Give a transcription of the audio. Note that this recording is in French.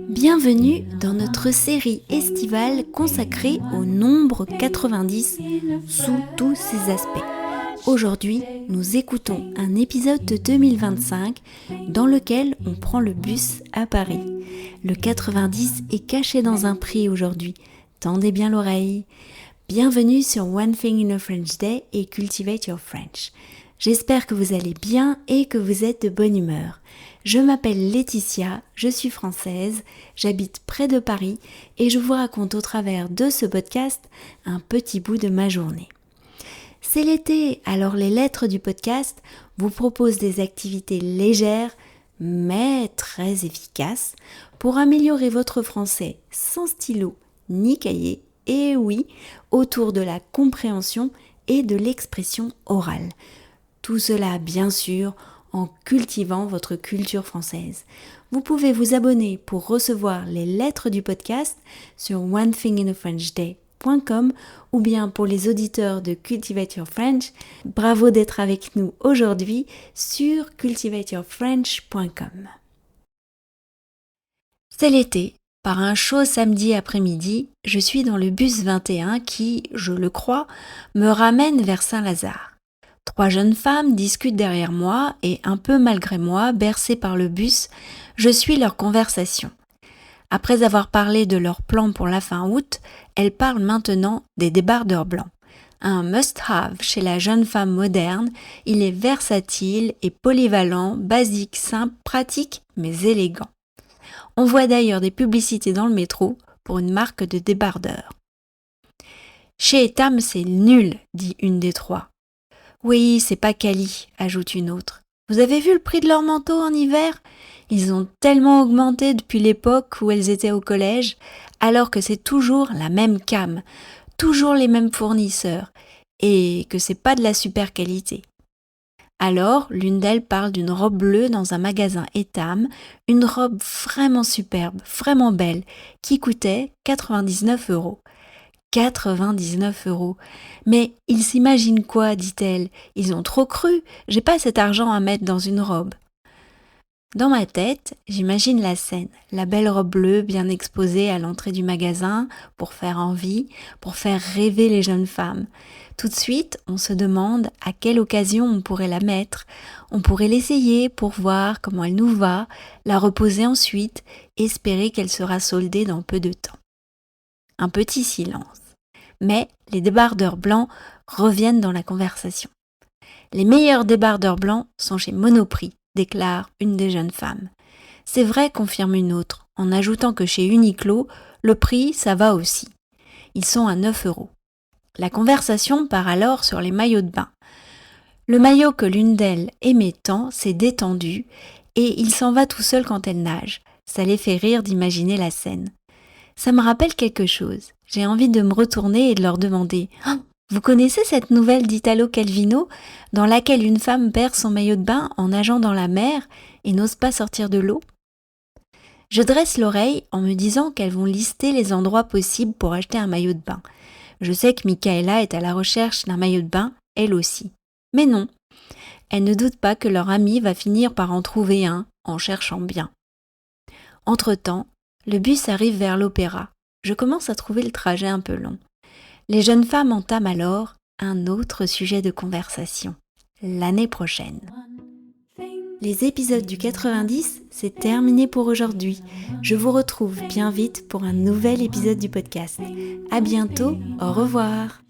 Bienvenue dans notre série estivale consacrée au nombre 90 sous tous ses aspects. Aujourd'hui, nous écoutons un épisode de 2025 dans lequel on prend le bus à Paris. Le 90 est caché dans un prix aujourd'hui. Tendez bien l'oreille. Bienvenue sur One Thing in a French Day et Cultivate Your French. J'espère que vous allez bien et que vous êtes de bonne humeur. Je m'appelle Laetitia, je suis française, j'habite près de Paris et je vous raconte au travers de ce podcast un petit bout de ma journée. C'est l'été, alors les lettres du podcast vous proposent des activités légères mais très efficaces pour améliorer votre français sans stylo ni cahier et oui, autour de la compréhension et de l'expression orale. Tout cela, bien sûr, en cultivant votre culture française. Vous pouvez vous abonner pour recevoir les lettres du podcast sur onethinginafrenchday.com ou bien pour les auditeurs de Cultivate Your French, bravo d'être avec nous aujourd'hui sur cultivateyourfrench.com. C'est l'été. Par un chaud samedi après-midi, je suis dans le bus 21 qui, je le crois, me ramène vers Saint-Lazare. 3 jeunes femmes discutent derrière moi et un peu malgré moi, bercées par le bus, je suis leur conversation. Après avoir parlé de leur plan pour la fin août, elles parlent maintenant des débardeurs blancs. Un must-have chez la jeune femme moderne, il est versatile et polyvalent, basique, simple, pratique mais élégant. On voit d'ailleurs des publicités dans le métro pour une marque de débardeur. Chez Etam, c'est nul, dit une des 3. Oui, c'est pas quali, ajoute une autre. Vous avez vu le prix de leurs manteaux en hiver ? Ils ont tellement augmenté depuis l'époque où elles étaient au collège, alors que c'est toujours la même came, toujours les mêmes fournisseurs, et que c'est pas de la super qualité. Alors, l'une d'elles parle d'une robe bleue dans un magasin Etam, une robe vraiment superbe, vraiment belle, qui coûtait 99 €. 99 €. Mais ils s'imaginent quoi, dit-elle ? Ils ont trop cru, j'ai pas cet argent à mettre dans une robe. Dans ma tête, j'imagine la scène, la belle robe bleue bien exposée à l'entrée du magasin pour faire envie, pour faire rêver les jeunes femmes. Tout de suite, on se demande à quelle occasion on pourrait la mettre. On pourrait l'essayer pour voir comment elle nous va, la reposer ensuite, espérer qu'elle sera soldée dans peu de temps. Un petit silence. Mais les débardeurs blancs reviennent dans la conversation. Les meilleurs débardeurs blancs sont chez Monoprix, déclare une des jeunes femmes. C'est vrai, confirme une autre, en ajoutant que chez Uniqlo, le prix, ça va aussi. Ils sont à 9 €. La conversation part alors sur les maillots de bain. Le maillot que l'une d'elles aimait tant s'est détendu et il s'en va tout seul quand elle nage. Ça les fait rire d'imaginer la scène. Ça me rappelle quelque chose. J'ai envie de me retourner et de leur demander « Vous connaissez cette nouvelle d'Italo Calvino dans laquelle une femme perd son maillot de bain en nageant dans la mer et n'ose pas sortir de l'eau ?» Je dresse l'oreille en me disant qu'elles vont lister les endroits possibles pour acheter un maillot de bain. Je sais que Michaela est à la recherche d'un maillot de bain, elle aussi. Mais non, elle ne doute pas que leur amie va finir par en trouver un en cherchant bien. Entre-temps, le bus arrive vers l'opéra. Je commence à trouver le trajet un peu long. Les jeunes femmes entament alors un autre sujet de conversation, l'année prochaine. Les épisodes du 90, c'est terminé pour aujourd'hui. Je vous retrouve bien vite pour un nouvel épisode du podcast. À bientôt, au revoir.